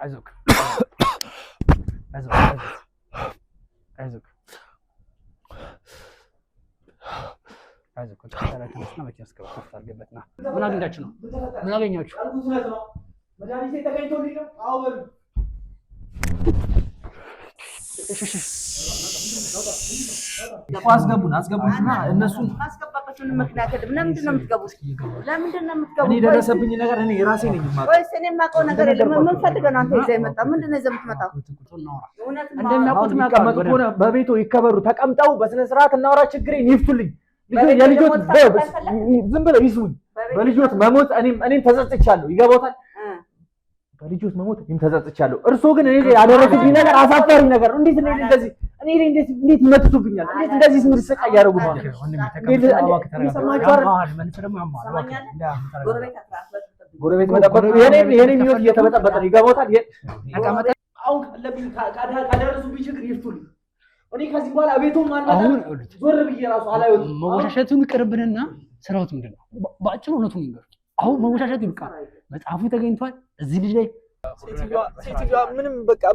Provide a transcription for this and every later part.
አይዞክ ተራራችሁና መኪና እስከ አርገበትና ምን አገኛችሁ ነው? ምን አገኛችሁ? መድኃኒቴ ተገኝቶልኝ ነው። አዎ በሉ አስገቡና እነሱን ማስገባታችሁን ምክንያት ለምንድን ነው የምትገቡት? እኔ ደረሰብኝ ነገር እኔ ራሴ ነኝ የማውቀው። ወይስ እኔ የማውቀው ነገር የለም? ምን ፈልገህ ነው አንተ ይዘህ የመጣው? ምንድን ነው ይዘህ የምትመጣው? እንደሚያውቁት የሚቀመጡ ከሆነ በቤቱ ይከበሩ፣ ተቀምጠው በስነ ስርዓት እናውራ። ችግሬን ይፍቱልኝ። የልጆት ዝም ብለው ይስሙኝ። በልጆት መሞት እኔም ተጸጽቻለሁ። ይገባታል። በልጆት መሞት እኔም ተጸጽቻለሁ። እርሶ ግን እኔ ያደረጉብኝ ነገር አሳፋሪ ነገር ነው። እንዴት እንዴት ይመትቱብኛል? እንዴት እንደዚህ ስምር ስቃይ ያደርጉብኛል? ጎረቤት መጠበቅ የኔም ህይወት እየተበጠበጠ ነው። ይገባታል። አሁን ካደረሱብኝ ችግር ይፍቱልኝ። እኔ ከዚህ በኋላ ቤቱን ማንበታል ዞር ብዬ ራሱ አላየሁትም። መወሻሸቱን ይቅርብንና ስራውት ምንድን ነው? በአጭሩ እውነቱን ይንገሩ። አሁን መወሻሸቱ ይብቃ። መጽሐፉ ተገኝቷል። እዚህ ልጅ ላይ ሴትዮዋ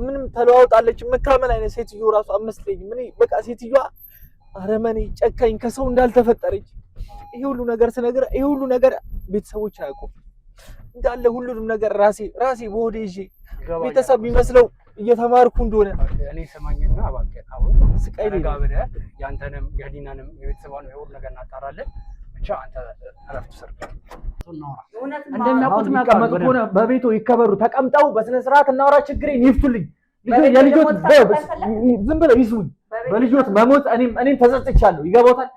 ምንም ተለዋውጣለች። የምታመል አይነት ሴትዮ ራሱ አመስለኝም። እኔ በቃ ሴትዮዋ አረመኔ፣ ጨካኝ፣ ከሰው እንዳልተፈጠረች ይሄ ሁሉ ነገር ስነግር ይሄ ሁሉ ነገር ቤተሰቦች አያውቁም እንዳለ ሁሉንም ነገር ራሴ በሆዴ ይዤ ቤተሰብ የሚመስለው እየተማርኩ እንደሆነ እኔ ሰማኝና እባክህ አሁን ስቃይ ላይ ጋብለ ያንተንም የህሊናንም የቤተሰባንም የሁሉ ነገር እናጣራለን። ብቻ አንተ አረፍት ሰርክ እንደሚያውቁት የሚቀመጡ ከሆነ በቤቱ ይከበሩ፣ ተቀምጠው በስነ ስርዓት እናውራ። ችግሬን ይፍቱልኝ። የልጆት ዝም ብለው ይስሙኝ። በልጆት መሞት እኔም ተጸጽቻለሁ። ይገባታል።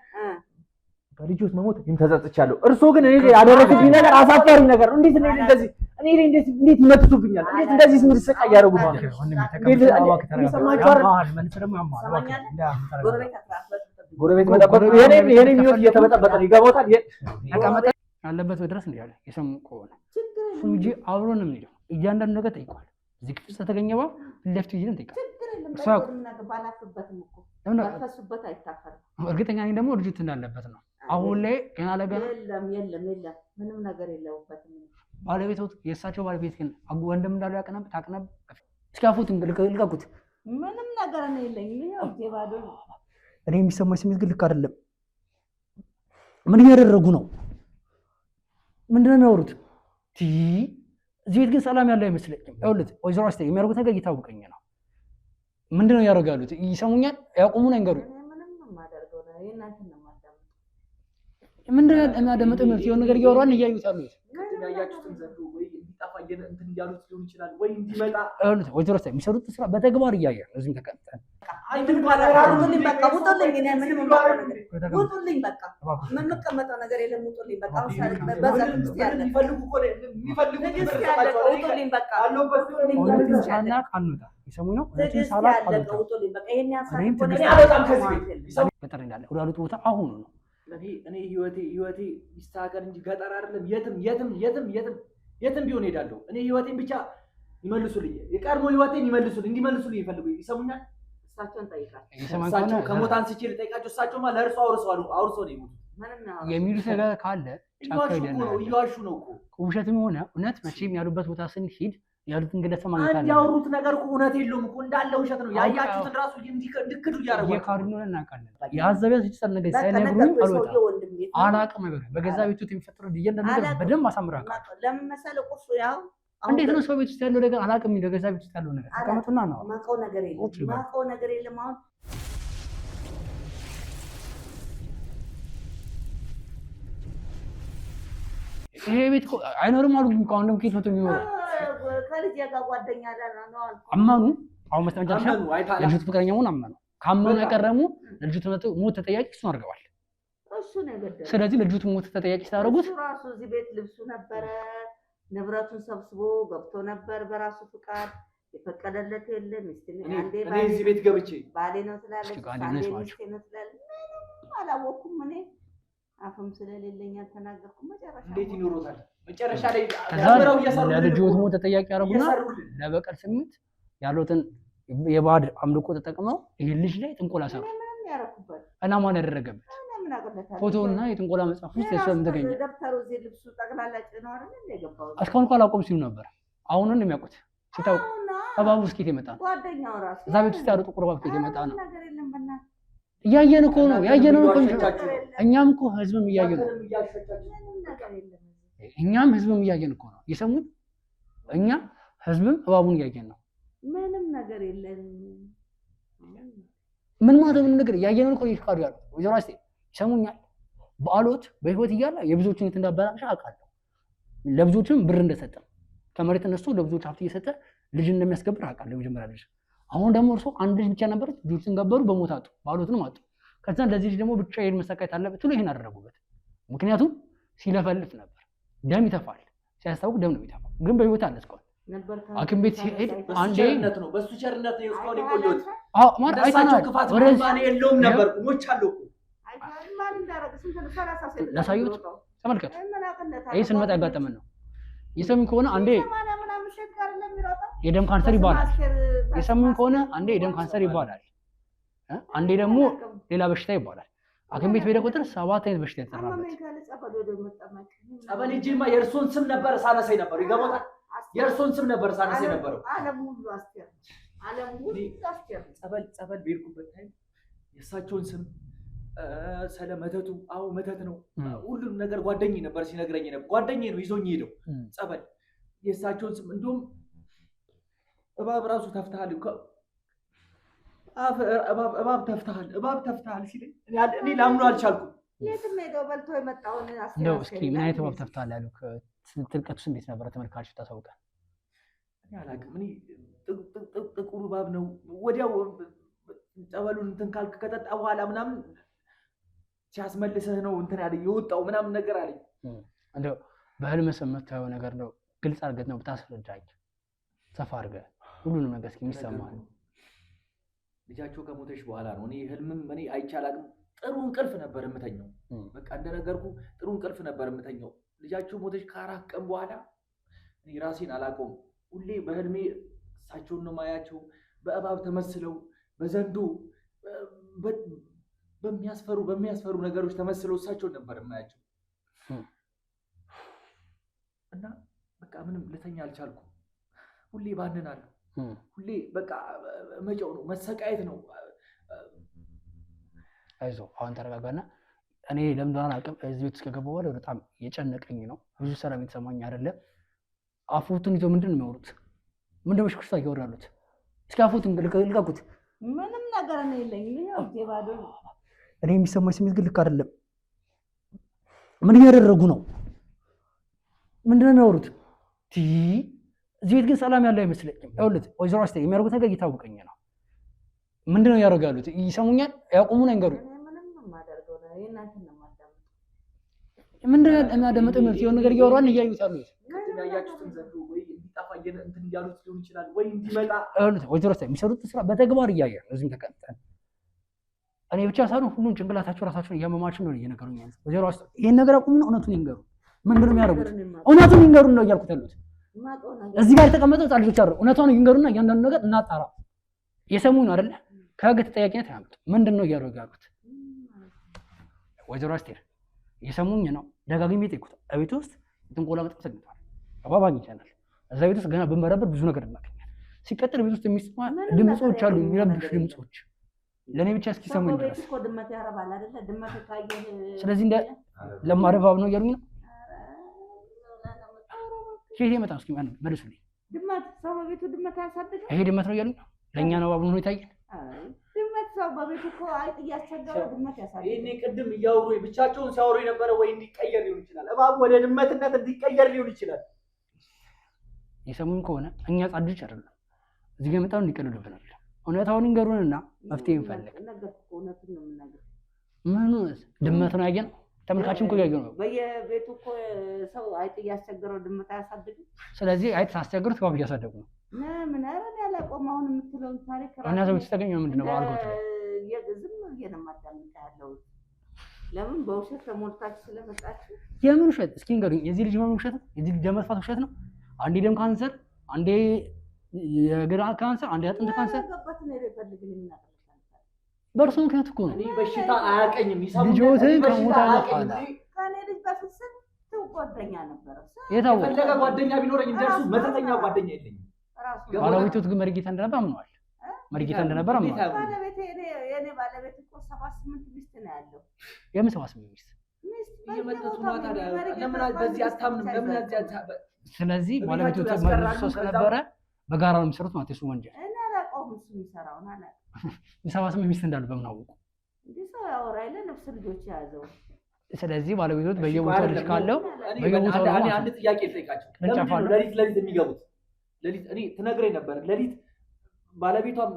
በልጆት መሞት እኔም ተጸጽቻለሁ። እርሶ ግን እኔ ያደረጉብኝ ነገር አሳፋሪ ነገር ነው። እንዴት ይመትቱብኛል? እንዴት እንደዚህ ስምር ስቃይ ያደርጉብኛል? ጎረቤት መጠበቅ የኔም ህይወት እየተበጠበጠ ነው። ይገባታል። ያለበት ድረስ እንዲህ ያለ የሰሙ ከሆነ እንጂ አብሮ ነው የሚሄደው። እያንዳንዱ ነገር ጠይቋል። እዚህ ክፍል ስለተገኘባ ለፍት ይጅን ጠይቃል። እርግጠኛ ነኝ ደግሞ ልጅት እንዳለበት ነው። አሁን ላይ ገና ለገና የለም ምንም ነገር የለውበትም። ባለቤቶት የእሳቸው ባለቤት ግን ወንድም እንዳለው ያቀናበት እስኪ አፉትን ልቀቁት። ምንም ነገር ነው የለኝም። ይሄው ባዶ ነው። እኔ የሚሰማኝ ስሜት ግን ልክ አይደለም። ምን እያደረጉ ነው? ምንድነው የሚያወሩት? እዚህ ቤት ግን ሰላም ያለው አይመስለኝም። ይኸውልህ ወይዘሮ አስቴር የሚያደርጉት ነገር እየታወቀኝ ነው። ምንድነው እያደረጉ ያሉት? ይሰሙኛል? ያቆሙ ነው ይንገሩኝ። ምንድነው የሚያዳምጠው? የሆነ ነገር እያወራን እያዩት ያሉት ወይዘሮ አስቴር የሚሰሩት ስራ በተግባር እያየን እዚህም ተቀምጠን ውጡልኝ። በቃ የምንቀመጠው ነገር የለም። ውጡልኝ በቃ ወዳሉት ቦታ አሁኑ ነው። እኔ ህይወቴ ይስተካከል እንጂ ገጠር አይደለም። የትም ቢሆን ሄዳለሁ። እኔ ህይወቴን ብቻ ይመልሱልኝ። የቀድሞ ህይወቴን እንዲመልሱልኝ ይፈልጉኝ። ይሰሙኛል? እሳቸውን ጠይቃቸው። እሳቸው ከሞት አንስቼ ልጠይቃቸው። እሳቸውማ ለእርሱ አውርሰው ነው የሞቱት። የሚሉት ነገር ካለ እየዋሹ ነው እኮ። ውሸትም ሆነ እውነት መቼም ያሉበት ቦታ ስንሄድ ያሉትን ግለሰብ ማግኘት አለ። ያወሩት ነገር እኮ እውነት የለውም እኮ እንዳለ ውሸት ነው። ያያችሁትን ራሱ እንድክዱ እያደረጉ የካድኖ እናውቃለን። የአዘቢያ ሲስተር ነገር ሳይነግሩኝ አላውቅም። በገዛ ቤቱ የሚፈጠረው እያንዳንዱ ነገር በደንብ አሳምራለሁ። ለምን መሰለህ ቁርሱ ያው እንዴት ነው ሰው ቤት ውስጥ ያለው ነገር አላውቅም። ገዛ ቤት ውስጥ ያለው ነገር ተቀመጡና ነው ማውቀው ነገር የለም። አሁን ይሄ ቤት አይኖርም አሉ። አሁን ደግሞ ከየት መቶ የሚኖረው ከልጅ ጋር ጓደኛ ነው አመኑ። አሁን መስተመጨረሻ ልጅቱ ፍቅረኛ መሆን አመኑ። ካመኑ ያቀረሙ ልጅቱ ሞት ተጠያቂ እሱን አድርገዋል። ስለዚህ ልጅቱ ሞት ተጠያቂ ስላደረጉት ራሱ እዚህ ቤት ልብሱ ነበረ፣ ንብረቱን ሰብስቦ ገብቶ ነበር በራሱ ፍቃድ። የፈቀደለት የለም። እኔ እዚህ ቤት ገብቼ ባሌ ነው ስላለች አላወኩም። እኔ አፍም ስለሌለኝ አልተናገርኩም። እንዴት ይኖሩታል? መጨረሻ ላይ ለልጅቱ ሞት ተጠያቂ ያደረጉና ለበቀል ስሜት ያሉትን የባዕድ አምልኮ ተጠቅመው ይሄ ልጅ ላይ ጥንቆላ ሰሩ። እና ማን ያደረገበት ፎቶና የጥንቆላ መጽሐፍ ውስጥ የሰም ተገኘ። ደብተሩ እዚህ ልብሱ ጠቅላላ ጭነው አይደል እንደገባው። እስካሁን እኮ አላውቀውም ሲሉ ነበር። አሁን ነው የሚያውቁት። ሲታውቅ እባቡ እስኪ የመጣ ነው ጓደኛው ራሱ እዛ ቤት ውስጥ ያለው ጥቁር እባብ ከየት የመጣ ነው? እያየን እኮ ነው ያየነው እኮ እኛም እኮ ህዝብም እያየን ነው። እኛም ህዝብም እያየን እኮ ነው የሰሙን። እኛ ህዝብም እባቡን እያየን ነው። ምንም ነገር የለም። ምን ማለት ምን ነገር እያየን እኮ ይካዱ ያለው ወይዘሮ አስቴ ይሰሙኛል። በአሎት በህይወት እያለ የብዙዎችን እንት እንዳበላሽ አውቃለሁ። ለብዙዎችም ብር እንደሰጠ ከመሬት ተነስቶ ለብዙዎች ሀብት እየሰጠ ልጅ እንደሚያስገብር አውቃለሁ። የመጀመሪያ ልጅ አሁን ደግሞ እርሶ አንድ ልጅ ብቻ ነበር፣ ልጆችን ገበሩ፣ በሞት አጡ፣ በአሎትንም አጡ። ከዛ ለዚህ ልጅ ደግሞ ብቻ ይሄን መሰቃየት አለበት ብሎ ይሄን አደረጉበት። ምክንያቱም ሲለፈልፍ ነበር፣ ደም ይተፋል፣ ሲያስታውቅ ደም ነው የሚተፋው። ግን በህይወት አለ እስካሁን ሐኪም ቤት ሲሄድ አንዴ ነው በሱ ቸርነት ነው እስካሁን የቆየሁት። ማለት አይተናል። ወረዛኔ የለውም ነበር ሞች አለው እኮ ላሳዩት ተመልከቱ። ይሄ ስንመጣ ያጋጠመን ነው። የሰሙኝ ከሆነ አንዴ የደም ካንሰር ይባላል። የሰሙኝ ከሆነ አንዴ የደም ካንሰር ይባላል፣ አንዴ ደግሞ ሌላ በሽታ ይባላል። ሐኪም ቤት በሄደ ቁጥር 7 አይነት በሽታ ይጠራበት። ጸበል ሂጂማ የእርሶን ስም ነበር ሳነሳይ ነበር። ይገባታል። የእርሶን ስም ነበር ሳነሳይ ነበር። ጸበል በሄድኩበት ታይም የእሳቸውን ስም ስለ መተቱ መተት ነው ሁሉም ነገር ጓደኛዬ ነበር ሲነግረኝ ነበር። ጓደኛዬ ነው ይዞኝ ሄደው ጸበል የእሳቸውን ስም እንደውም እባብ ራሱ ተፍተሃል እባብ ተፍተሃል ሲለኝ እኔ ላምኑ አልቻልኩም። የትም ሄደው በልቶ የመጣውን እንደው እስኪ ምን አይነት እባብ ተፍተሃል ያሉት ጥልቀቱስ እንዴት ነበረ? ተመልካቾች ታሳውቃል። እኔ አላውቅም። እኔ ጥቁር እባብ ነው። ወዲያው ጸበሉን እንትን ካልክ ከጠጣ በኋላ ምናምን ሲያስመልስህ ነው እንትን ያለ የወጣው ምናምን ነገር አለኝ። እንደው በህልም የምታየው ነገር ነው ግልጽ አድርገህ ነው ብታስረዳኝ፣ ሰፋ አድርገህ ሁሉንም ነገር እስኪ የሚሰማህ ነው። ልጃቸው ከሞተች በኋላ ነው እኔ ህልምም እኔ አይቼ አላውቅም። ጥሩ እንቅልፍ ነበር የምተኛው። በቃ እንደነገርኩ ጥሩ እንቅልፍ ነበር የምተኛው። ልጃቸው ሞተች ከ4 ቀን በኋላ እኔ ራሴን አላውቀውም። ሁሌ በህልሜ እሳቸውን ነው ማያቸው በእባብ ተመስለው በዘንዶ በሚያስፈሩ ነገሮች ተመስለው እሳቸውን ነበር የማያቸው እና በቃ ምንም ልተኛ አልቻልኩም። ሁሌ ባንናለሁ። ሁሌ በቃ መጫው ነው መሰቃየት ነው። አይዞህ አሁን ተረጋጋና። እኔ ለምንድነው አቅም እዚህ ቤት እስከገባሁ በኋላ በጣም የጨነቀኝ ነው። ብዙ ሰላም የተሰማኝ አይደለም። አፉትን ይዞ ምንድን ነው የሚያወሩት? ምንድን ነው በሽኩሽታ እያወራሉት? እስኪ አፉትን ልቀቁት። ምንም ነገር ነው የለኝም። ይሄው ባዶ ነው። እኔ የሚሰማኝ ስሜት ግን ልክ አይደለም። ምን እያደረጉ ነው? ምንድን ነው የሚያወሩት? እዚህ ቤት ግን ሰላም ያለው አይመስለኝም። ይኸውልህ ወይዘሮ አስቴ የሚያደርጉት ነገር እየታወቀኝ ነው። ምንድን ነው እያደረጉ ያሉት? ይሰሙኛል? ያቆሙን አይንገሩኝ። ምንድን ነው የሚያዳምጠው? የሆነ ነገር እያወራን እያዩት ያሉት እንትን እያሉት ሊሆን ይችላል ወይ እንዲመጣ ወይዘሮ አስቴ የሚሰሩት ስራ በተግባር እያየን ነው። እዚህም ተቀምጠን እኔ ብቻ ሳይሆን ሁሉም ጭንቅላታቸው ራሳቸውን እያመማቸው ነው እየነገሩኝ ያሉት። ወይዘሮ አስቴ ይሄን ነገር አቁሙና እውነቱን ይንገሩ። ምንድን ነው የሚያደርጉት? እውነቱን ይንገሩን ነው እያልኩት ያሉት። እዚህ ጋር የተቀመጠው ህፃን ልጆች አሉ። እውነቷን ይንገሩና እያንዳንዱ ነገር እናጣራ። የሰሙኝ ነው አይደለ? ከህግ ተጠያቂነት ያመጡ። ምንድን ነው እያደረጉ ያሉት? ወይዘሮ አስቴር የሰሙኝ ነው። ደጋግሜ ጠይቁት። እቤት ውስጥ ጥንቆላ መጥፋት ተገኝቷል። እባብ አግኝተናል። እዛ ቤት ውስጥ ገና ብንበረበር ብዙ ነገር እናገኛለን። ሲቀጥል ቤት ውስጥ የሚሰማ ድምፆች አሉ፣ የሚረብሹ ድምፆች ለእኔ ብቻ እስኪሰሙኝ ድረስ። ስለዚህ እንደ ለማረብ እባብ ነው እያሉኝ ነው። ከየት የመጣ ነው? እስኪ መልሱልኝ። ሰው በቤቱ ድመት ያሳድጋል። ይሄ ድመት ነው እያሉኝ ነው። ለእኛ ነው እባብ ነው ይታያል። ድመት ሰው በቤቱ እኮ አይጥ እያስቸገረው ድመት ያሳድጋል። ይሄኔ ቅድም እያወሩ ብቻቸውን ሲያወሩ የነበረ ወይ እንዲቀየር ሊሆን ይችላል። እባብ ወደ ድመትነት እንዲቀየር ሊሆን ይችላል። የሰሙኝ ከሆነ እኛ ጻድቅ አይደለም እዚህ ጋር የመጣው እንዲቀልዱብን አይደለም። እውነታውን ይንገሩንና መፍትሄ እንፈልግ። ምን ድመት ነው ያየነው? ተመልካችም እኮ ያየነው ነው። በየቤቱ እኮ ሰው አይጥ እያስቸገረው ድመት አያሳድግም። ስለዚህ አይጥ ሳስቸግሩት እባብ እያሳደጉ ነው። ምን አረን ያላቆም አሁን የምትለውን ታሪክ እና ሰው ተገኘው ምንድነው ባልጎት ዝም ብዬ ነው የማዳምጥ ያለው። ለምን በውሸት ተሞልታችሁ ስለመጣችሁ። የምን ውሸት? እስኪ ንገሩኝ። የዚህ ልጅ ምን ውሸት ነው? የዚህ ልጅ ደም መጥፋት ውሸት ነው? አንዴ ደም ካንሰር፣ አንዴ የግራ ካንሰር፣ አንዴ አጥንት ካንሰር። በእርሱ ምክንያት እኮ ነው። እኔ በሽታ አያውቀኝም። ልጆትህ ከሞታ በኋላ ከኔ ልጅ በፊት ስንት ጓደኛ ነበረ። የታወቀ ፈለገ ጓደኛ ቢኖረኝ እንደርሱ መተተኛ ጓደኛ የለኝም። ባለቤቱ ግን መሪጌታ እንደነበር አምነዋል። መሪጌታ እንደነበር አምነዋል። ባለቤቴ የኔ ባለቤት እኮ 78 ሚስት ነው ያለው። የምን 78 ሚስት? እየመጠጡ ነው ታዲያ። ለምን በዚህ አታምንም? ለምን ስለዚህ ባለቤቱ ተመልሶ ስለነበረ በጋራ ነው የሚሰሩት ማለት ነው ወንጀል። እኔ አላውቀውም እሱ የሚሰራውን አላውቅም። 78 ሚስት እንዳሉ በምን አወቁ? እንዲህ ሰው ያወራል ነፍስ ልጆች ያዘው። ስለዚህ ባለቤቶች በየቦታው ልጅ ካለው በየቦታው አንድ ጥያቄ ልጠይቃቸው። ለሊት የሚገቡት ለሊት እኔ ትነግረኝ ነበር። ለሊት ባለቤቷም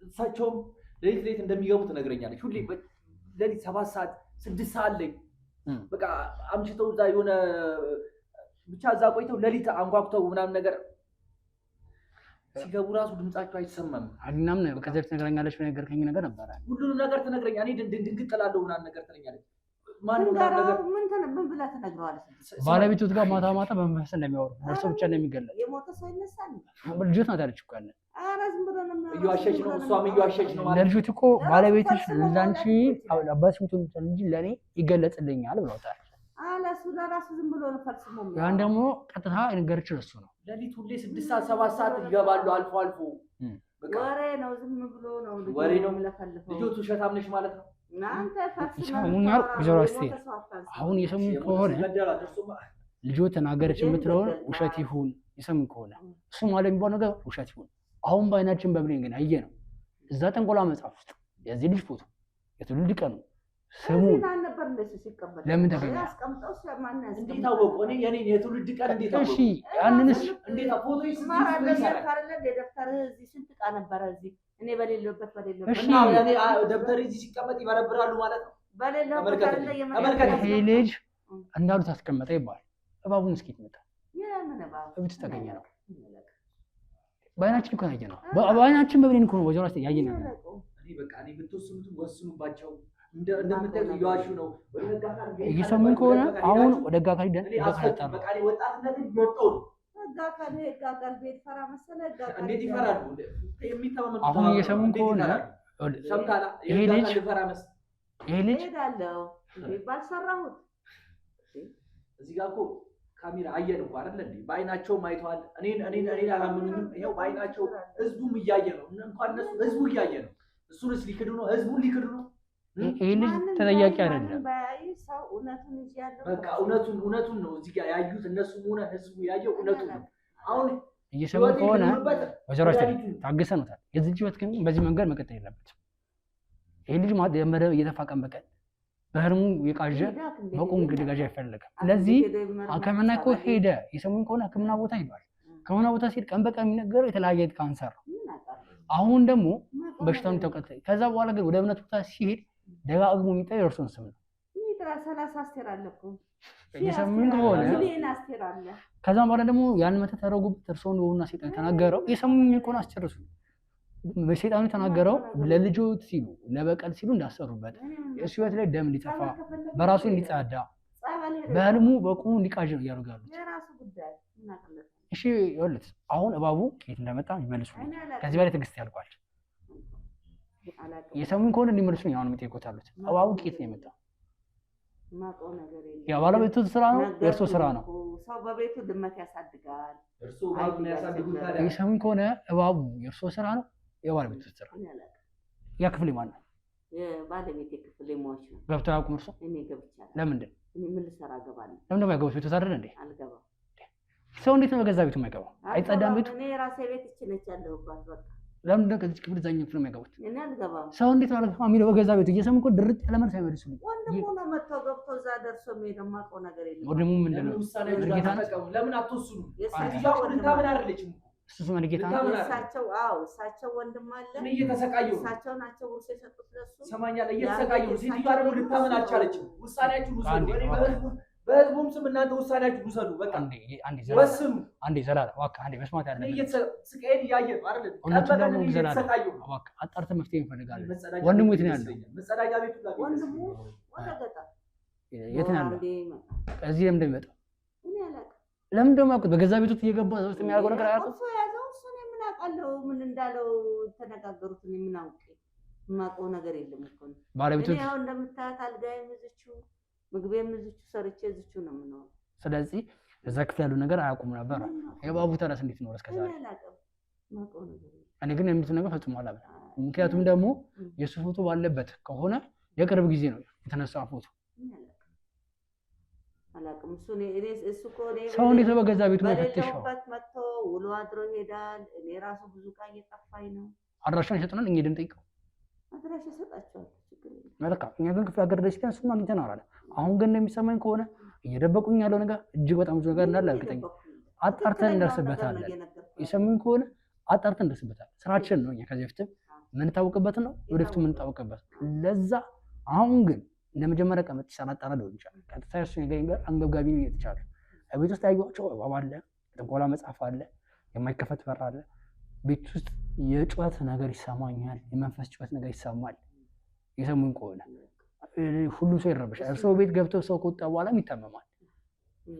እሳቸውም ለሊት እንደሚገቡ ትነግረኛለች። ሁሌ ለሊት 7 ሰዓት 6 ሰዓት ላይ በቃ አምሽተው እዛ የሆነ ብቻ እዛ ቆይተው ለሊት አንኳኩተው ምናምን ነገር ሲገቡ ራሱ ድምጻቸው አይሰማም። አዲናም ነው ከዚህ ትነግረኛለች። በነገርከኝ ነገር ነበረ ሁሉንም ነገር ትነግረኛለች። እኔ ድንግጥ እላለሁ ምናምን ነገር ትለኛለች። ምን ብላ ትነግረዋለች? ባለቤቱ ጋር ማታ ማታ በመንፈስ እንደሚያወሩ እርሱ ብቻ እንደሚገለጽ የሞተ ሰው ይነሳል። ልጆት ናት ያለች እኮ ያለ እየዋሸች ነው። እሷም እየዋሸች ነው ማለት ለልጆት እኮ ባለቤትሽ ለአንቺ አባትሽ ሙቱን እንጂ ለእኔ ይገለጽልኛል ብለውታል። አለሱ ለራሱ ዝም ብሎ ነው ፈጽሞ። ያን ደግሞ ቀጥታ የነገረችው እሱ ነው። ለሊት ሁሌ 6 ሰዓት 7 ሰዓት ይገባሉ። አልፎ አልፎ ወሬ ነው፣ ዝም ብሎ ነው ወሬ ነው የሚለፈልፈው። ልጆቹ ውሸታም ነሽ ማለት ነው። አሁን የሰሙ ከሆነ ልጆ ተናገረች የምትለውን ውሸት ይሁን የሰሙ ከሆነ እሱ ማለት የሚባለው ነገር ውሸት ይሁን አሁን በአይናችን በብሌን ግን አየ ነው። እዛ ጠንቆላ መጽሐፍ ውስጥ የዚህ ልጅ ፎቶ የትውልድ ቀኑ ስሙ ለምን ተገኘ? እንዴት አወቁ? እኔ የኔ የትውልድ ቀን እንዴት አወቁ? እሺ ያንንስ እንዴት ፎቶ ይስማራ ለካርለ ደፍተር እዚህ ስንት ዕቃ ነበረ እዚህ እኔ በሌለበት እና ያኔ ደብተር እዚህ ሲቀመጥ ይበረብራሉ ማለት ነው። በሌለበት አይደለ የመረከተ ይሄ ልጅ እንዳሉት አስቀመጠ ይባላል። እባቡን እስኪ ትመጣ የምን እባብ እብት ተገኘ ነው። በአይናችን እኮ ያየ ነው። በአይናችን በብሌን እኮ ነው ወጀራ ውስጥ ያየ ነው። እኔ በቃ እኔ ብትወስኑት ወስኑባቸው። እንደምታዩ እየዋሹ ነው። እየሰሙን ከሆነ አሁን ወደ ህግ አካል ሂደን በቃ በቃ ወጣትነትን እየወጣሁ ነው። እንዴት ይፈራሉ? አሁን እየሰሙን ከሆነ ይሄ ልጅ ባልሰራሁት እዚህ ጋር እኮ ካሜራ አየን እኮ አይደል እንዴ? በአይናቸውም አይተዋል። እኔን አላመኑኝም። ይኸው በአይናቸው ህዝቡም እያየ ነው። እንኳን እነሱ ህዝቡ እያየ ነው። እሱንስ ሊክዱ ነው? ህዝቡን ሊክዱ ነው? ይሄ ልጅ ተጠያቂ አይደለም። በቃ እውነቱን ነው እዚህ ጋር ያዩት። እነሱም ሆነ ህዝቡ ያየው እውነቱን ነው። አሁን እየሰሙ ከሆነ ወጀራሽ ታግሰኑታል። የዚህ ህይወት ግን በዚህ መንገድ መቀጠል የለበትም። ይሄ ልጅ ማለት የመረ እየተፋቀም በቀን በህልሙ የቃዠ በቁም እንግዲህ ጋዣ አይፈልግም። ስለዚህ ሕክምና እኮ ሄደ የሰሙን ከሆነ ሕክምና ቦታ ይባል ሕክምና ቦታ ሲሄድ ቀን በቀን የሚነገረው የተለያየ ካንሰር ነው። አሁን ደግሞ በሽታውን ተቀጥታ ከዛ በኋላ ግን ወደ እምነት ቦታ ሲሄድ ደጋግሞ የሚጠራው እርሱን ስም ነው። የሰሙን ከሆነ ከዛም በኋላ ደግሞ ያን መተት ያደረጉበት እርሱን ነውና ሰይጣን የተናገረው የሰሙን ከሆነ አስጨርሱ። ሰይጣኑ የተናገረው ለልጆት ሲሉ ለበቀል ሲሉ እንዳሰሩበት የእሱ ህይወት ላይ ደም እንዲጠፋ በራሱ እንዲጻዳ በህልሙ በቁሙ እንዲቃዥ ነው እያደረጉ ያሉት። እሺ ይኸውልህ አሁን እባቡ ከየት እንደመጣ ይመልሱ። ከዚህ በላይ ትዕግስት ያልቋል። የሰሙን ከሆነ እንዲመልሱኝ አሁን የሚጠይቁት አሉት። እባቡ ከየት ነው የመጣው? ያ ባለቤቱ ስራ ነው የእርሱ ስራ ነው። ሰው በቤቱ ድመት ያሳድጋል። የሰሙን ከሆነ እባቡ የእርሱ ስራ ነው የባለቤቱ ስራ። ያ ክፍሌ ማን ነው? የባለቤቴ ክፍሌ ሞች ነው። ገብተው አያውቁም እርሱ? እኔ ገብቻለሁ። ለምንድን እኔ ምን ልሰራ እገባለሁ? ለምን ደግሞ ያገቡት? ቤቱ ታደረ እንዴ? አልገባም። ሰው እንዴት ነው በገዛ ቤቱ የማይገባው? አይጸዳም ቤቱ? እኔ ራሴ ቤት እቺ ነች ያለሁባት። በቃ ለምን ደግሞ ከዚህ ክፍል ዛኛው ክፍል ነው የሚያገቡት? እኔ አልገባም። ሰው እንዴት ማለት ነው የሚለው በገዛ ቤቱ? እየሰሙ እኮ ድርጥ ያለ መልስ አይመልሱልኝ። ወንድሙ ነው መጥቶ ገብቶ እዛ ደርሶ የሚሄደው የማውቀው ነገር የለም። ወንድሙ ምንድን ነው? ለምን አትወስኑም? እሱ መርጌታ ነው። እሳቸው ወንድም አለ። እኔ እየተሰቃየሁ እሳቸው ናቸው ውርስ የሰጡት ለሱ። ሰማኛለ እየተሰቃየሁ። ሴትዮዋ ደግሞ ልታመን አልቻለችም። ውሳኔያችሁን ውሰዱ። በህዝቡም ስም እናንተ ውሳኔያችሁን ውሰዱ። በቃ በስም አንዴ ዘላለም እባክህ አንዴ መስማት ያለ ስቃዬን እያየህ ነው አይደል? እየተሰቃየሁ ነው። እባክህ አጣርተህ መፍትሄ እንፈልጋለን። ወንድሙ የት ነው ያለው? መጸዳጃ ቤቱ ላይ ወንድሙ ወደ ገጠር የት ነው ያለው? እዚህ ለምን እንደሚመጣው ለምን ደግሞ ያውቁት? በገዛ ቤቱ እየገባ ሰው የሚያደርገው ነገር አያውቁም። እሱ ያዘው እሱ ነው። ምን አውቃለሁ? ምን እንዳለው ተነጋገሩት። ምን አውቄ የማውቀው ነገር የለም እኮ ነው። ባለቤቱ ያው እንደምታያት አልጋዬም እዚችው ምግቤም እዚችው ሰርቼ እዚችው ነው የምኖረው። ስለዚህ እዛ ክፍል ያለው ነገር አያውቁም ነበር። የባቡ ተረስ እንዴት ነው እስከዛሬ? እኔ ግን የሚሉት ነገር ፈጽሞ አላምንም። ምክንያቱም ደግሞ የእሱ ፎቶ ባለበት ከሆነ የቅርብ ጊዜ ነው የተነሳ ፎቶ። ሰው እንዴት በገዛ ቤቱ መፈተሻው መጥቶ ውሎ አድሮ ይሄዳል። እኔ ራሱ ብዙ ዕቃ እየጠፋኝ ነው። አድራሻውን ይሰጡናል፣ እኛ ሄደን ጠይቀው አድራሻ ሰጣቸዋል። መልካም። እኛ ግን ክፍለ ሀገር ደስ ይላል። እሱን አግኝተን አወራለን። አሁን ግን የሚሰማኝ ከሆነ እየደበቁኝ ያለው ነገር እጅግ በጣም ብዙ ነገር እንዳለ እርግጠኛ አጣርተን እንደርስበታለን። የሰሙኝ ከሆነ አጣርተን እንደርስበታለን። ስራችን ነው። እኛ ከዚህ በፊትም የምንታወቅበት ነው፣ ወደፊቱ የምንታወቅበት። ለዛ አሁን ግን እንደ መጀመሪያ ቀመጥ ሳላጣራ ሊሆን ይችላል። ቀጥታ እሱ ነገኝ ጋር አንገብጋቢ ነው የተቻለ ቤት ውስጥ ያዩዋቸው እባብ አለ፣ ጥንቆላ መጽሐፍ አለ፣ የማይከፈት በር አለ። ቤት ውስጥ የጩኸት ነገር ይሰማኛል፣ የመንፈስ ጩኸት ነገር ይሰማል። የሰሙኝ ከሆነ ሁሉም ሰው ይረበሻል። እርሶ ቤት ገብተው ሰው ከወጣ በኋላም ይታመማል።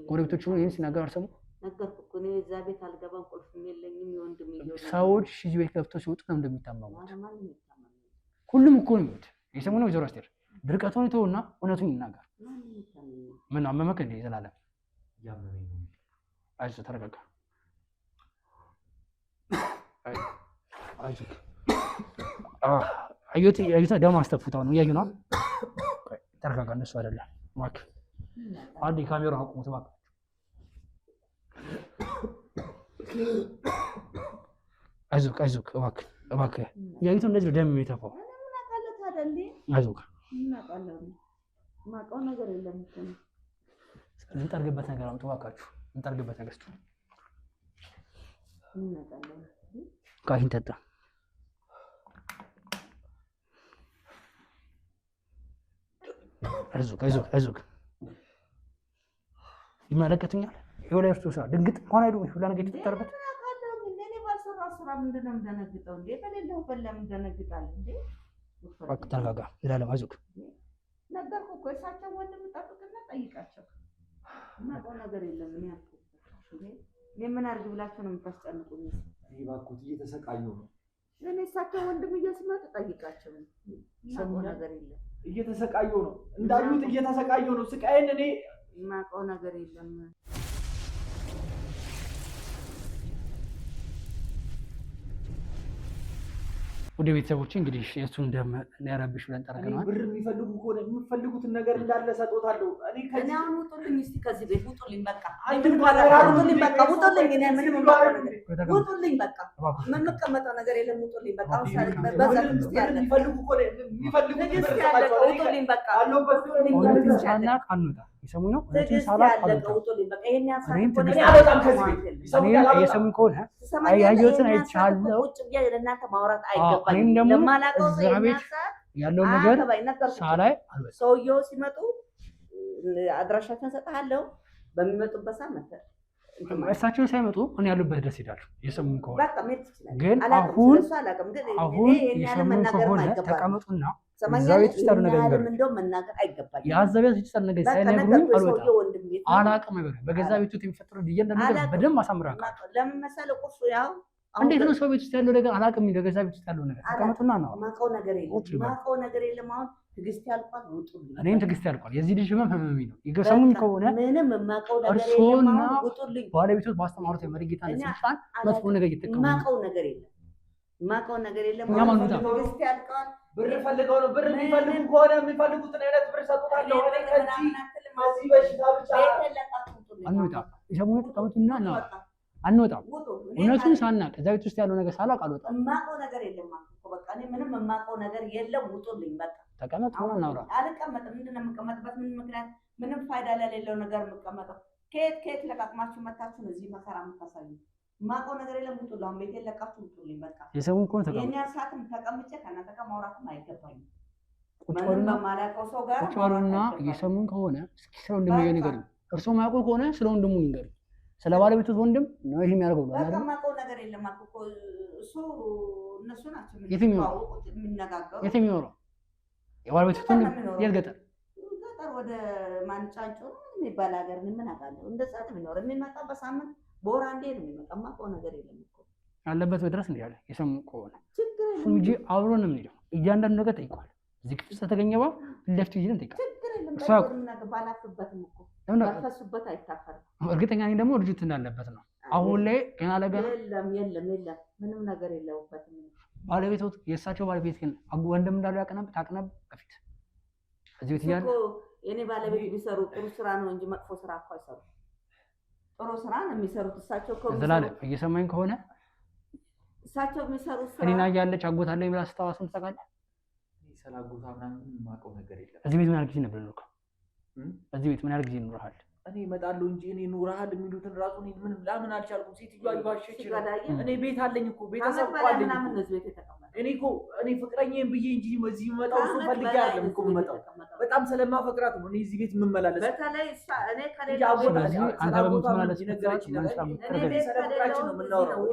ጎረቤቶቹ ይህን ሲናገር አልሰሙ። ሰዎች እዚህ ቤት ገብተው ሲወጡ ነው እንደሚታመሙት። ሁሉም እኮ ነው የሚሉት። የሰሙ ነው ወይዘሮ አስቴር ድርቀቱን ይተውና እውነቱን ይናገር። ምን አመመክ እንዴ? ዘላለም አይዞህ ተረጋጋ። አይዞህ አዩት ደም አስተፉታው ነው እያዩ ነው። ተረጋጋ። እነሱ አይደለም እባክህ አንዴ ካሜራውን አቁሙት እባክህ። አይዞህ እባክህ እያዩት እንደዚህ ደም የሚተፋው አይዞህ። ማውቀው ነገር የለም እኮ ነው። እንጠርግበት ነገር አምጡ እባካችሁ። እንጠርግበት ነገር እስኪ ካሂን ጠጣ። አይዞህ ይመለከቱኛል። ይኸው ላይ እርሱ ስራ ድንግጥ እንኳን አይሉ ሁላ ነገር የተፈጠረበት እኔ ባልሰራው ስራ ምንድን ነው የምደነግጠው እንዴ? በሌለሁበት ለምን እደነግጣለሁ እንዴ? እባክህ ተረጋጋ። ዘላለም አይዞህ ነገርኩ እኮ እሳቸው ወንድም ጠብቅና ጠይቃቸው። የማውቀው ነገር የለም። እኔ አልኩት እኔ ምን አድርግ ብላችሁ ነው የምታስጨንቁኝ? እባክዎት እየተሰቃየሁ ነው። እኔ እሳቸው ወንድም እየስመጡ ጠይቃቸው። የማውቀው ነገር የለም። እየተሰቃየሁ ነው እንዳሉት እየተሰቃየሁ ነው። ስቃዬን እኔ የማውቀው ነገር የለም። ወደ ቤተሰቦቼ እንግዲህ የእሱን ደም ያረብሽ ብለን ጠርቀናል። ብር የሚፈልጉ ከሆነ የሚፈልጉትን ነገር እንዳለ ሰጦታለሁ። እኔ አሁን ውጡልኝ፣ እስኪ ከዚህ ቤት ውጡልኝ። በቃ ውጡልኝ፣ በቃ ውጡልኝ። እኔ ምንም ውጡልኝ፣ በቃ የምንቀመጠው ነገር የለም። ውጡልኝ፣ በቃ በዛ ውስጥ ያለ የሚፈልጉ ከሆነ የሚፈልጉትን ብር ሰጣቸው። ውጡልኝ፣ በቃ እውነቱን ሳናቅ አንወጣ። የሰሙ ነው እውነቱን ሳላቅ አንወጣ። ውጡልኝ፣ በቃ ይሄን ያሳልኩ እኔ አልወጣም ከዚህ ቤት። እኔ የሰሙ ከሆነ ያየሁትን አይቻለሁ። ቁጭ ብዬ ለእናንተ ማውራት አይገባኝም። እኔም ደግሞ እዛ ቤት ያለው ነገር ሳላይ አልወጣም። ሰውየው ሲመጡ አድራሻቸውን ሰጥሃለሁ። በሚመጡበት ሰዓት መተህ እሳቸው ሳይመጡ እኔ ያሉበት ድረስ ሄዳለሁ። የሰሙን ከሆነ በቃ መሄድ ትችላለህ። ግን አሁን የሰሙን ከሆነ ተቀመጡና እዛ ቤት ውስጥ ያሉ ነገር መናገር አይገባኝም። የአዛ ቤት ውስጥ ያሉ ነገር ሳይነግሩኝ አልወጣም። አላውቅም አይበል በገዛ ቤት ውስጥ የሚፈጠረው እያንዳንዱ ነገር በደንብ አሳምራለሁ። ለምን መሰለህ ቁርሱ ያው እንዴት ነው ሰው ቤት ውስጥ ያለው ነገር አላውቅም። በገዛ ቤት ውስጥ ያለው ነገር ተቀመጡና ነው። ማውቀው ነገር የለም። አሁን ትዕግስት ያልቋል። ውጡልኝ። እኔም ትዕግስት ያልቋል። የዚህ ልጅ ህመም ነው። የሰሙኝ ከሆነ ምንም የማውቀው ነገር እርሶና የለም። ውጡልኝ። ባለቤቶች ባስተማሩት የመሪጌታ ስልጣን መጥፎ ነገር እየተጠቀሙ የማውቀው ነገር የለም። ትዕግስት ያልቋል። ብር ፈልገው ነው። ብር የሚፈልጉ ከሆነ የሚፈልጉትን አይነት ብር ሰጡታለሁ። ከዚህ በሽታ ብቻ አንወጣም። የሰሙኝ ተቀመጡና ነው አንወጣም። እውነቱን ሳናቅ እዛ ቤት ውስጥ ያለው ነገር ሳላቅ አልወጣም። የማውቀው ነገር የለም። በቃ እኔ ምንም የማውቀው ነገር የለም። ውጡልኝ። በቃ ተቀመጥ ነው እናውራ። አልቀመጥም። ምንድን ነው የምቀመጥበት? ምን ምክንያት? ምንም ፋይዳ ለሌለው ነገር የምቀመጠው? ከየት ለቃቅማችሁ መታችሁ እዚህ መከራ የምታሳዩ? የማውቀው ነገር የለም። ውጡልኝ። አሁን ቤቴን ለቃችሁ ውጡልኝ። በቃ የሰሙን ከሆነ ተቀመጥ። የእኛ ሰዓትም ተቀምጬ ከእናንተ ጋር ማውራትም አይገባኝም። ቁጭ በሉና የሰሙን ከሆነ እስኪ ስለ ወንድሙ ንገሩኝ። እርሶ የማያውቁ ከሆነ ስለ ወንድሙ ንገሩኝ። ስለ ባለቤቱ ወንድም ነው ይሄ የሚያደርገው ነው አይደል? የማውቀው ነገር የለም እኮ እሱ እነሱ ናቸው የሚነጋገሩ። የትኛው የባለቤቱ ወንድም የት ገጠር ወደ ማንጫንጮ የሚባል ሀገር ምን አውቃለሁ። እንደዛ ነው የሚኖረው። የሚመጣው በሳምንት በወር አንዴ ነው የሚመጣው። የማውቀው ነገር የለም እኮ ያለበት ድረስ እንዴ ያለ የሰሙ ከሆነ እሱ እንጂ አብሮ ነው የሚሄደው። እያንዳንዱ ነገር ጠይቋል። እዚህ ክፍል ተገኘባ ለፍት ይልን ጠይቋል። ባላፍበትም እኮ ፈሱበት አይታፈርም። እርግጠኛ ነኝ ደግሞ ልጅት እንዳለበት ነው። አሁን ላይ ገና ለገና የለም ምንም ነገር የለውበትም። ባለቤቶት የእሳቸው ባለቤት ግን ወንድም እንዳለው ታውቅ ነበር በፊት እዚህ ቤት እያለ የኔ ባለቤት ቢሰሩ ጥሩ ስራ ነው እንጂ መጥፎ ስራ እኮ አይሰሩ። ጥሩ ስራ ነው የሚሰሩት እሳቸው እኮ ዘላለም እየሰማኝ ከሆነ እሳቸው የሚሰሩት ስራ እኔና ያለች አጎታለኝ ብላ ስታዋስም ታውቃለህ። ሰላጎታ ምናምን የማውቀው ነገር የለም። እዚህ ቤት ምን ያህል ጊዜ ነበር ልከው? እዚህ ቤት ምን ያህል ጊዜ ኖርሃል? እኔ እመጣለሁ እንጂ እኔ ኖርሃል የሚሉትን ራሱ እኔ ምንም ላምን አልቻልኩም። ሴትዮዋ ይዋሸች ነው። እኔ ቤት አለኝ እኮ ቤተሰብ እኮ አለኝ እኮ እኔ ፍቅረኛዬን ብዬ እንጂ እዚህ የምመጣው እሱ ፈልጌ አይደለም እኮ የምመጣው በጣም ስለማፈቅራት ነው። እኔ እዚህ ቤት የምመላለስ በተለይ እኔ ከሌላ አንተ በምትመላለስ ነገረች ስለፍቅራችን ነው የምናወራው።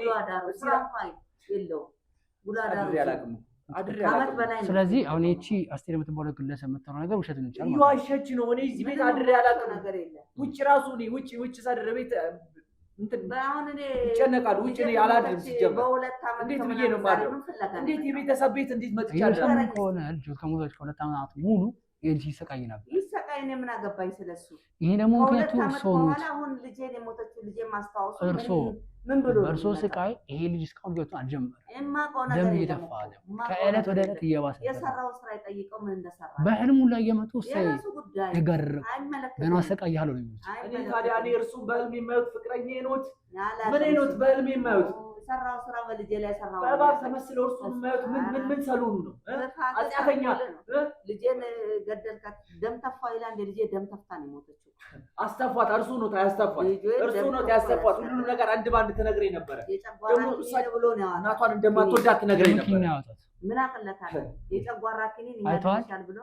ስራ ፋይ የለው ጉዳዳሩ ያላቅም ስለዚህ አሁን እቺ አስቴር የምትባለው ግለሰብ የምትለው ነገር ውሸት ነው። ይቻላል ይዋሸች ነው። እኔ እዚህ ቤት አድሬ ያላቀ ነገር የለም። ውጭ ራሱ እኔ ውጭ ሳድር ቤት እንትን አሁን እኔ ይጨነቃል። ውጭ እኔ አላድርም ሲጀመር እንዴት ብዬ ነው ማለት እንዴት የቤተሰብ ቤት እንዴት መጥቻለሁ ከሆነ ልጅ ከሞቶች ከሁለት ዓመት ሙሉ የልጅ ይሰቃይ ነበር። ይሰቃይ ነው። ምን አገባኝ ስለሱ። ይሄ ደግሞ ምክንያቱ ሰው ነው። አሁን ልጄን የሞተችው ልጄ ማስታወሱ እርሶ ምን ብሎ እርሶ ስቃይ ይሄ ልጅ እስካሁን ገብቶ አልጀመረም። ደም እየተፋ ነው። ከዕለት ወደ ዕለት እየባሰ የሰራው ስራ የጠይቀው ምን እንደሰራ በህልሙ ላይ እየመጡ ይገርም ገና አሰቃያለሁ ነው የሚሉት። እኔ ታዲያ እኔ እርሱ በህልም የማዩት ፍቅረኛዬ ኖት ምን ኖት በህልም የማዩት ሰራው ስራ በልጄ ላይ ሰራው በባብ ተመስለው እርሱ የማዩት ምን ሰሉን ነው አጥያተኛ ልጄን ገደልካት ደም ተፋ ይላል። ልጄ ደም ተፍታ ነው የሞተችው። አስተፋት እርሱ ነው ታያስተፋት እርሱ ነው ታያስተፋት። ሁሉንም ነገር አንድ ባንድ ትነግረኝ ነበር። ደግሞ እሳቸው ብሎ ነው እናቷን እንደማትወዳት ትነግረኝ ነበር። ምን አቀለታል? የጨጓራ ኪኒን ይያልሻል ብሎ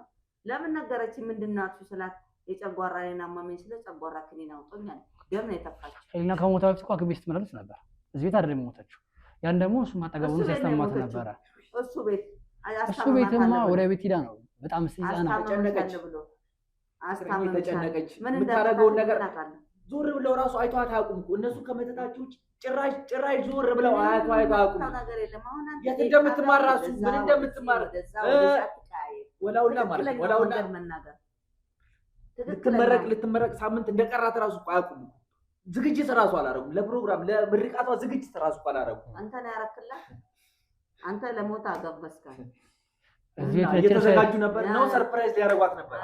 ለምን ነገረች? ምንድነው ስላት የጨጓራዬን አመመኝ ስለ ጨጓራ ኪኒን አውጦኛል። ደም ነው የተፋችው። እና ከሞታ በፊት እኮ ከቤት ስትመለስ ነበር። እዚህ ቤት አይደለም የሞተችው። ያን ደግሞ እሱ ማጠገቡን ሲያስተማማት ነበር። እሱ ቤትማ ወደ ቤት ሄዳ ነው በጣም ሲዛና ተጨነቀች ብሎ ተጨነቀች። የምታደርገውን ነገር ዞር ብለው ራሱ አይተዋት አያውቁም እኮ እነሱ ከመተታቸው ጭራሽ ዞር ብለው አይተዋት አያውቁም። የት እንደምትማር ራሱ ምን እንደምትማር ወላውላ ማለት ወላውላ ልትመረቅ ሳምንት እንደቀራት ራሱ አያውቁም። ዝግጅት ራሱ አላረጉም። ለፕሮግራም ለምርቃቷ ዝግጅት ራሱ አላረጉም። አንተ ነው ያረክላት። አንተ ለሞት አገበስካል። እየተዘጋጁ ነበር ነው ሰርፕራይዝ ሊያደርጓት ነበር።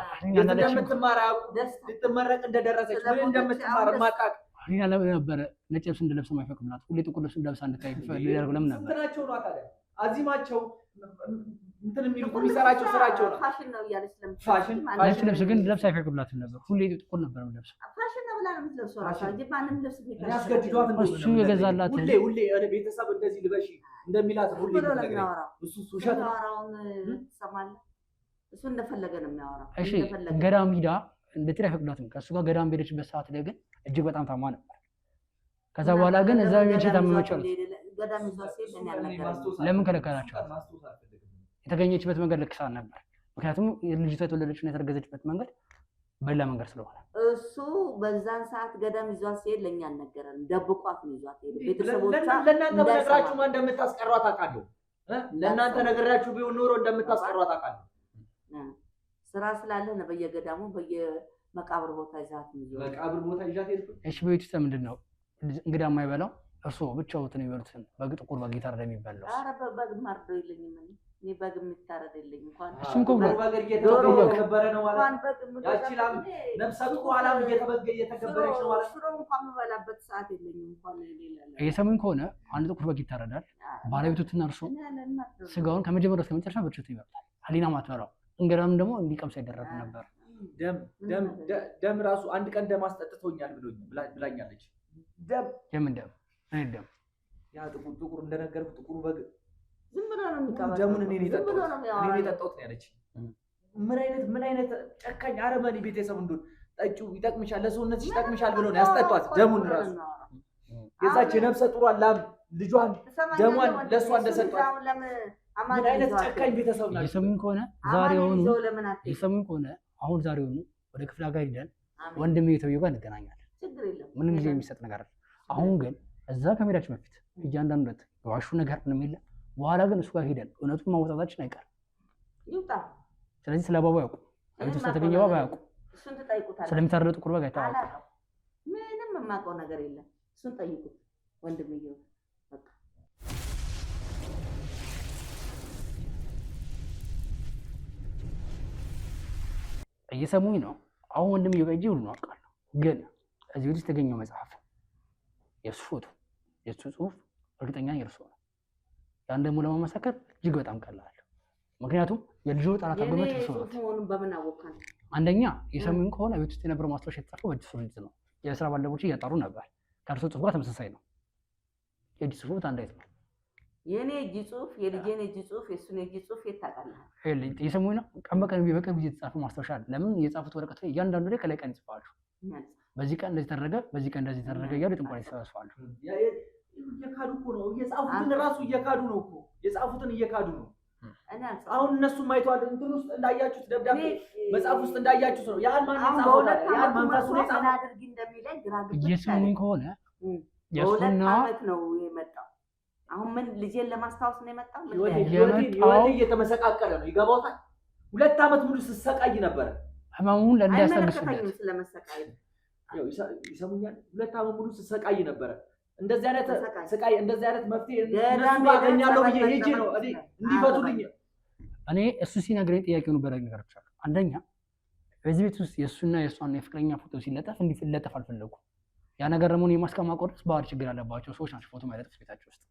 እንደምትማር ልትመረቅ እንደደረሰች ምን እንደምትማር ማጣቅ አሪና ለምን ነበር ነጭ ልብስ እንደለብስ የማይፈቅድላት? ሁሌ ጥቁር ልብስ እንደለብስ እንድታይ ሊያደርጉ ለምን ነበር? እንትናቸው ነው ታዲያ አዚማቸው እንትን የሚሰራቸው ስራቸው ነው። ፋሽን ነው እያለች ፋሽን ነጭ ልብስ ግን ለብስ አይፈቅድላትም ነበር። ሁሌ ጥቁር ነበር የምትለብሰው። ፋሽን ነው ብላ ነው የምትለብሰው። ራሷ እንጂ ማንም ልብስ ያስገድዷት እሱ የገዛላት ሁሌ ቤተሰብ እንደዚህ ልበሺ እንደሚላት ሁሌ እሱ ውሸት ነው። ትሰማለህ? እሱ እንደፈለገ ነው የሚያወራው። እሺ ገዳም ሂዳ እንድትሄድ አይፈቅዷትም። ከእሱ ጋር ገዳም በሄደችበት ሰዓት ላይ ግን እጅግ በጣም ታማ ነበር። ከዛ በኋላ ግን እዛ ቤት ታመመችው። ለምን ከለከላቸው? የተገኘችበት መንገድ ልክሳን ነበር። ምክንያቱም ልጅቷ የተወለደችና የተረገዘችበት መንገድ በሌላ መንገድ ስለሆነ እሱ በዛን ሰዓት ገዳም ይዟት ሲሄድ ለእኛ አልነገረንም። ደብቋት ነው ይዟት ሄደ። ቤተሰቦቿ ለእናንተ በነገራችሁ ማን እንደምታስቀሯት አውቃለሁ። ለእናንተ ነገራችሁ ቢሆን ኖሮ እንደምታስቀሯት አውቃለሁ። ስራ ስላለ ነው በየገዳሙ በየመቃብር ቦታ ይዛት ነው። መቃብር ቦታ ይዛት ሄድኩ። እሺ ቤት ውስጥ ምንድን ነው እንግዳ የማይበላው? እርሶ ብቻዎትን የሚበሉትን በግ ጥቁር በግ ይታረድ የሚበላው? ኧረ በግ ማርዶ የለኝም እኔ በግ የሚታረድ የለኝም። እንኳን እሱም ኮብሎ እየተከበረ ነው ማለት ያቺላም ነፍሰ ጡር ኋላም እየተከበረች ነው ማለት ነው። እንኳን የምበላበት ሰዓት የለኝም። እንኳን ሌላ እየሰሙኝ ከሆነ አንድ ጥቁር በግ ይታረዳል። ባለቤቱና እርሶ ስጋውን ከመጀመሪያው እስከ መጨረሻ ብቻ ይበላል። ህሊና ማትበላው እንግዳም ደግሞ እንዲቀምስ አይደረግ ነበር። ደም ራሱ አንድ ቀን ደም አስጠጥቶኛል ብላኛለች። የምን ደም? እኔ ደም ያ ጥቁር እንደነገርኩ ጥቁሩ በግ ዝም ብሎ ነው የሚቀበለው። ደሙን እኔ የጠጣሁት ነው ያለች። ምን አይነት ጨካኝ አረመኔ ቤተሰብ እንደሆነ ጠጪው ይጠቅምሻል፣ ለሰውነትሽ ይጠቅምሻል ብሎ ነው ያስጠጧት። ደሙን ራሱ የዛች የነፍሰ ጡሯን ላም ልጇን ደሟን ለእሷ እንደሰጧት ምን አይነት ጨካኝ ቤተሰብ ናቸው። የሰሙኝ ከሆነ አሁን ዛሬውኑ ወደ ክፍለ ሀገር ሄደን ወንድሜ የተውዬው ጋር እንገናኛለን። ምንም ጊዜ የሚሰጥ ነገር አለ። አሁን ግን እዛ ከመሄዳችን በፊት እያንዳንዱ ዋሹ ነገር ምንም የለም። በኋላ ግን እሱ ጋር ሄደን እውነቱን ማውጣታችን አይቀርም። ስለዚህ ስለ ባባ ያውቁ ቤት ውስጥ የተገኘ ባባ ያውቁ ስለሚታረዱ ጥቁር በግ አይታወቅም። ምንም የማውቀው ነገር የለም። እሱን ጠይቁት። ወንድምየው በቃ እየሰሙኝ ነው። አሁን ወንድምየው ጋር እጄ ሁሉ ነው አውቃለሁ። ግን እዚህ ውስጥ የተገኘው መጽሐፍ የእሱ ፎቶ የእሱ ጽሁፍ እርግጠኛ የእርሱ ነው። ያን ደግሞ ለመመሰከር እጅግ በጣም ቀላል። ምክንያቱም የልጁ ጠላት አጎመት እሱ ነው። በምን አወቃን? አንደኛ የሰሙኝ ከሆነ ቤት ውስጥ የነበረው ማስታወሻ የተጻፈው በእጅ ጽሁፍ ነው። የስራ ባልደረቦች እያጣሩ ነበር። ከእርሱ ጽሁፍ ጋር ተመሳሳይ ነው። የእጅ ጽሁፍ አንድ አይነት ነው። የኔ እጅ ጽሁፍ የልጄን እጅ ጽሁፍ የእሱን እጅ ጽሁፍ የት ታውቃለህ? የሰሙኝ ነው። ቀን በቀን በቅርብ ጊዜ የተጻፈ ማስታወሻ አለ። ለምን የጻፉት ወረቀት ላይ እያንዳንዱ ላይ ከላይ ቀን ይጽፋሉ። በዚህ ቀን እንደዚህ ተደረገ፣ በዚህ ቀን እንደዚህ ተደረገ እያሉ ጥንቆላ ይሰበስባሉ። እየካዱ እኮ ነው። የጻፉትን ራሱ እየካዱ ነው እኮ የጻፉትን እየካዱ ነው። አሁን እነሱም አይተዋል። እንትን ውስጥ እንዳያችሁት ደብዳቤ መጽሐፍ ውስጥ እንዳያችሁት ነው። ያን ማን ጻፈው? ያን መንፈሱ ነው ጻፈው። አድርጊ እንደሚለኝ ግራ ግብት እየሰሙኝ ከሆነ የሱና ዓመት ነው የመጣው። አሁን ምን ልጄን ለማስታወስ ነው የመጣው? ህይወቴ እየተመሰቃቀለ ነው። ይገባውታል። 2 ዓመት ሙሉ ስሰቃይ ነበር። ህመሙን ለእንዲያስታግሱለት ስለመሰቃይ ያው ይሰሙኛል። 2 ዓመት ሙሉ ስሰቃይ ነበር። እንደዚህ አይነት ስቃይ እንደዚህ አይነት መፍትሄ እነሱ ያገኛለሁ ብዬ ሄጄ ነው እኔ እንዲፈቱልኝ። እኔ እሱ ሲነግረኝ ጥያቄውን በረግ ነገሮች አሉ። አንደኛ በዚህ ቤት ውስጥ የእሱና የእሷና የፍቅረኛ ፎቶ ሲለጠፍ እንዲለጠፍ አልፈለጉም። ያ ነገር ደግሞ የማስቀማቆር ባህል ችግር ያለባቸው ሰዎች ናቸው ፎቶ ማይለጥፍ ቤታቸው ውስጥ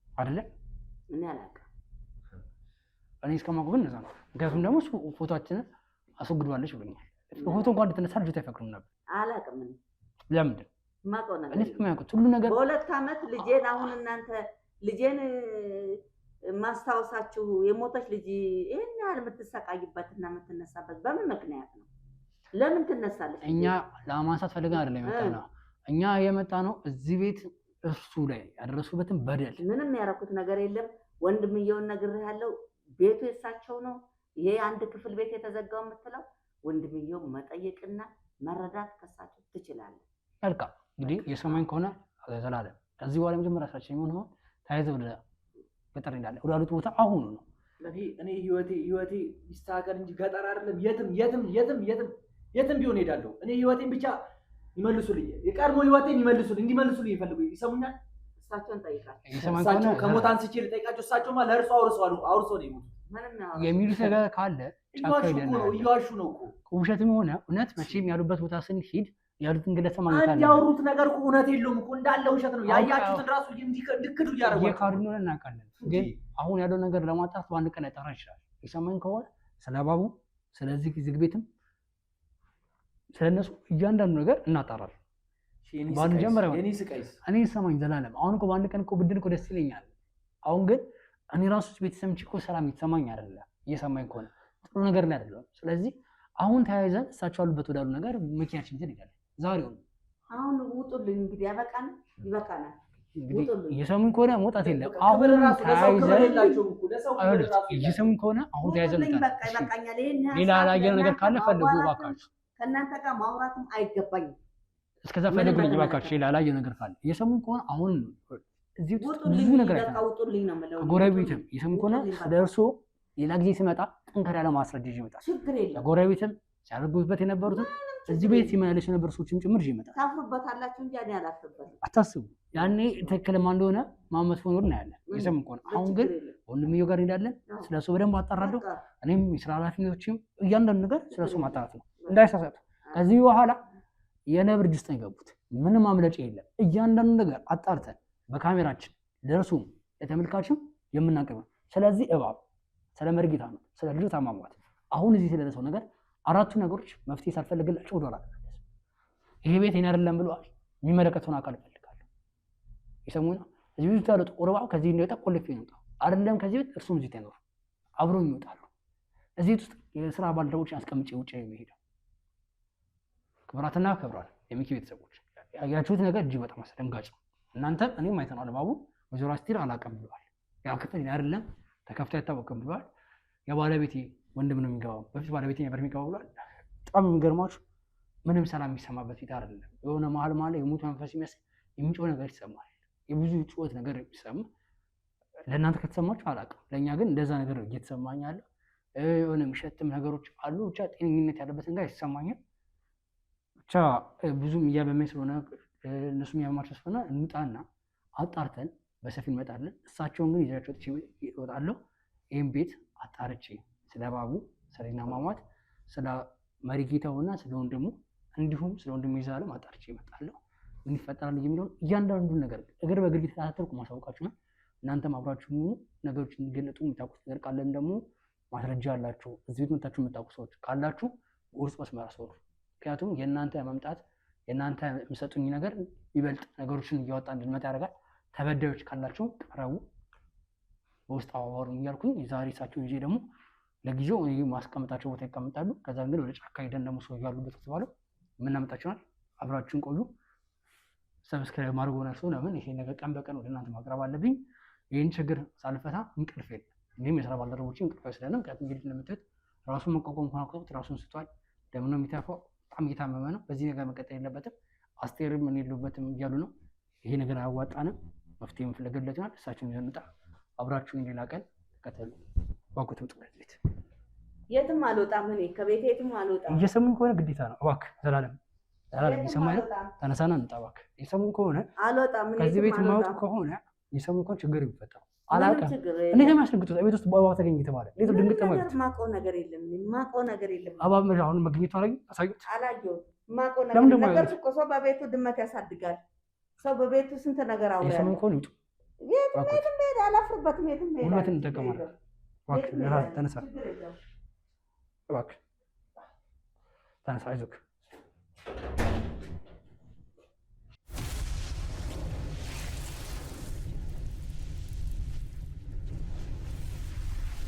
አይደለም። እኔ አላውቅም። እኔ እስከማውቀው ግን እነዛ ነው። ምክንያቱም ደግሞ ፎቶአችንን አስወግዷለች ብሎኛል። ፎቶ እንኳን እንድትነሳ ልጆት አይፈቅዱም ነበር። አላውቅም። ለምንድን ማውቀው ነገር እኔ እስከማውቀው ሁሉ ነገር በ2 ዓመት ልጄን አሁን እናንተ ልጄን ማስታወሳችሁ የሞተች ልጅ ይሄን ያህል የምትሰቃይበትና የምትነሳበት በምን ምክንያት ነው? ለምን ትነሳለች? እኛ ለማንሳት ፈልገን አይደለም የመጣነው። እኛ የመጣ ነው እዚህ ቤት እርሱ ላይ ያደረሱበትን በደል ምንም ያደረኩት ነገር የለም። ወንድምየውን ነግሬሃለሁ። ቤቱ የሳቸው ነው። ይሄ አንድ ክፍል ቤት የተዘጋው የምትለው ወንድምየው መጠየቅና መረዳት ከሳቸው ትችላለህ። መልካም እንግዲህ የሰማኝ ከሆነ ዘላለም ከዚህ በኋላ መጀመሪያ ራሳችን የሚሆነው ተያይዘው ወደ ገጠር እንዳለ ወደ አሉት ቦታ አሁኑ ነው። እኔ ህይወቴ ይስተካከል እንጂ ገጠር አይደለም። የትም ቢሆን ሄዳለሁ። እኔ ህይወቴን ብቻ ይመልሱልኝ። የቀድሞ ህይወቴን ይመልሱልኝ፣ እንዲመልሱልኝ ይፈልጉ። ይሰሙኛል። እሳቸውን ጠይቃቸው። እሳቸው ከሞት አንስቼ ልጠይቃቸው። እሳቸውማ ለእርሱ አውርሶ ነው የሞቱት። የሚሉት ነገር ካለ ጫካ ሄደናል። እየዋሹ ነው እኮ ውሸትም ሆነ እውነት መቼም ያሉበት ቦታ ስንሄድ ያሉትን ግለሰብ ማግኘት አለ። ያወሩት ነገር እኮ እውነት የለውም እኮ እንዳለ ውሸት ነው። ያያችሁትን ራሱ እንድክዱ እያደረጉ እየካዱ ነው እናውቃለን። ግን አሁን ያለው ነገር ለማጣት በአንድ ቀን ሊጠራ ይችላል። የሰማኝ ከሆነ ስለ ባቡ ስለዚህ ዝግ ቤትም ስለነሱ እያንዳንዱ ነገር እናጣራለን። ባሉ ጀመረ እኔ ሰማኝ ዘላለም። አሁን እኮ በአንድ ቀን እኮ ብድል እኮ ደስ ይለኛል። አሁን ግን እኔ ራሱ ቤተሰብ እኮ ሰላም የተሰማኝ አይደለም። እየሰማኝ ከሆነ ጥሩ ነገር ላይ አይደለም። ስለዚህ አሁን ተያይዘን እሳቸው አሉበት ወዳሉ ነገር መኪናችን ይዘን እንሄዳለን። ዛሬው አሁን ውጡልኝ። እንግዲህ ይበቃናል። እንግዲህ እየሰሙኝ ከሆነ መውጣት የለም። አሁን እየሰሙኝ ከሆነ አሁን ተያይዘን ሌላ ያላየነው ነገር ካለ ፈልጉ እባካችሁ። ከእናንተ ጋር ማውራትም አይገባኝም። እስከዛ ፈልጉልኝ እባካችሁ። ሌላ ያላየነው ነገር ካለ እየሰሙኝ ከሆነ አሁን እዚህ ብዙ ነገር ውጡልኝ ነው የምለው። ጎረቤትም እየሰሙኝ ከሆነ ስለ እርስዎ ሌላ ጊዜ ሲመጣ ጠንከር ያለ ማስረጃ ይዤ እመጣለሁ። ችግር የለም። ጎረቤትም ሲያደርጉበት የነበሩትን እዚህ ቤት ሲመላለሱ የነበሩ ሰዎችም ጭምር ይዤ እመጣለሁ። ታፍሩበታላችሁ እንጂ እኔ አላፍርበትም። አታስቡ። ያኔ ትክክልማ እንደሆነ መጥፎ ኖር እናያለን። እየሰሙኝ ከሆነ አሁን ግን ወንድምየው ጋር እንሄዳለን። ስለሱ በደንብ አጣራለሁ። እኔም የስራ ኃላፊነቶችም እያንዳንዱ ነገር ስለሱ ማጣራት ነው። እንዳይሳሳቱ። ከዚህ በኋላ የነብር እጅ ውስጥ ነው የገቡት። ምንም ማምለጫ የለም። እያንዳንዱ ነገር አጣርተን በካሜራችን ለእርሱም ለተመልካችም የምናቀርበው። ስለዚህ እባብ ስለ መርጌታ ነው፣ ስለ ልጁ ታማሟት። አሁን እዚህ ስለደረሰው ነገር 4ቱ ነገሮች መፍትሄ ሳልፈልግላቸው ወደ ኋላ ተመለስ። ይሄ ቤት የኔ አይደለም ብለዋል። የሚመለከተውን አካል እፈልጋለሁ። ይሰሙኝ ነው። እዚህ ቤት ያለው ጥቁር እባብ ከዚህ እንደወጣ ቆልፌ ነው አይደለም። ከዚህ ቤት እርሱም እዚህ ተኖር አብሮኝ ይወጣሉ። እዚህ ውስጥ የስራ ባልደረቦችን አስቀምጬ ውጭ ነው የሚሄደው። ክብራትና ክብራን የሚኪ ቤተሰቦች ያያችሁት ነገር እጅግ በጣም አስደንጋጭ ነው። እናንተም እኔም አይተናል። እባቡ ወይዘሮ አስቴር አላውቅም ብለዋል። ያ ክፍል አይደለም ተከፍቶ አይታወቅም ብለዋል። የባለቤቴ ወንድም ነው የሚገባው፣ በፊት ባለቤቴ ነበር የሚገባው ብለዋል። በጣም የሚገርማችሁ ምንም ሰላም የሚሰማበት ፊት አይደለም። የሆነ መሀል የሞት መንፈስ የሚያስብ የሚጮህ ነገር ይሰማል። የብዙ ጩኸት ነገር የሚሰማ ለእናንተ ከተሰማችሁ አላውቅም። ለእኛ ግን እንደዛ ነገር እየተሰማኝ ያለ የሆነ የሚሸትም ነገሮች አሉ። ብቻ ጤነኝነት ያለበት ነገር ይሰማኛል። ብቻ ብዙም እያበመኝ ስለሆነ እነሱም ያማቸው ስለሆነ እንውጣና አጣርተን በሰፊው እንመጣለን። እሳቸውን ግን ይዛቸው እወጣለሁ። ይህም ቤት አጣርቼ ስለ ባቡ ስለና ማማት ስለ መሪጌታውና ስለ ወንድሙ እንዲሁም ስለ ወንድሙ ይዛለም አጣርቼ እመጣለሁ። ምን ይፈጠራል የሚለውን እያንዳንዱን ነገር እግር በእግር እየተከታተልኩ ማሳወቃችሁ ነው። እናንተም አብራችሁ ሆኑ። ነገሮች እንዲገለጡ የምታውቁት ነገር ካለን ደግሞ ማስረጃ አላችሁ እዚህ ቤት መታችሁ የምታውቁ ሰዎች ካላችሁ ውስጥ መስመር አስወሩ። ምክንያቱም የእናንተ መምጣት የእናንተ የምሰጡኝ ነገር ይበልጥ ነገሮችን እያወጣ እንድንመጣ ያደርጋል። ተበዳዮች ካላችሁ ቀረቡ፣ በውስጥ አዋሩ እያልኩኝ የዛሬ እሳቸውን ይዤ ደግሞ ለጊዜው ማስቀመጣቸው ቦታ ይቀመጣሉ። ከዛ ግን ወደ ጫካ ሄደን ደግሞ ሰው ያሉበት ተባለው የምናመጣችኋል። አብራችሁን ቆዩ። ሰብስክራይብ ማድረግ ሆናችሁ ለምን ይሄ ነገር ቀን በቀን ወደ እናንተ ማቅረብ አለብኝ። ይህን ችግር ሳልፈታ እንቅልፍ የለም። እኔም የስራ ባልደረቦቼ እንቅልፍ አይወስደንም። ምክንያቱም እንግዲህ እንደምታዩት ራሱን መቋቋም እንኳን አቅቶት ራሱን ስቷል። ደም ነው የሚተፋው። በጣም እየታመመ ነው። በዚህ ነገር መቀጠል የለበትም። አስቴርም ምን የለበትም እያሉ ነው። ይሄ ነገር አያዋጣንም። መፍትሄ መፈለግለት ይሆናል። እሳቸውን ይዘን እንውጣ። አብራችሁን ሌላ ቀን ተከተሉ። ባኩት ምጥረት ቤት የትም አልወጣም። እኔ ከቤት የትም አልወጣም። እየሰሙኝ ከሆነ ግዴታ ነው። እባክህ ዘላለም እየሰማኝ ነው። ተነሳና እንውጣ እባክህ። እየሰሙኝ ከሆነ አልወጣም። ከዚህ ቤት የማይወጡ ከሆነ እየሰሙኝ ከሆነ ችግር የሚፈጠረው አላውቅም። እኔ የሚያስደንግጡት ቤት ውስጥ በአበባ ተገኘ የተባለ ሌቱ ድንግጥ ማለት ማውቀው ነገር የለም። ማውቀው ነገር የለም። አበባ አሁን መገኘቱ አሳዩት። አላየሁትም። ማውቀው ነገር እኮ ሰው በቤቱ ድመት ያሳድጋል። ሰው በቤቱ ስንት ነገር አውራ እየሰሙኝ ከሆነ ይውጡ። የትም ሄድ አላፍርበትም። የትም ሄድ ሁለትን እንጠቀማለን። እባክህ ለራስህ ተነሳ። እባክህ ተነሳ፣ አይዞህ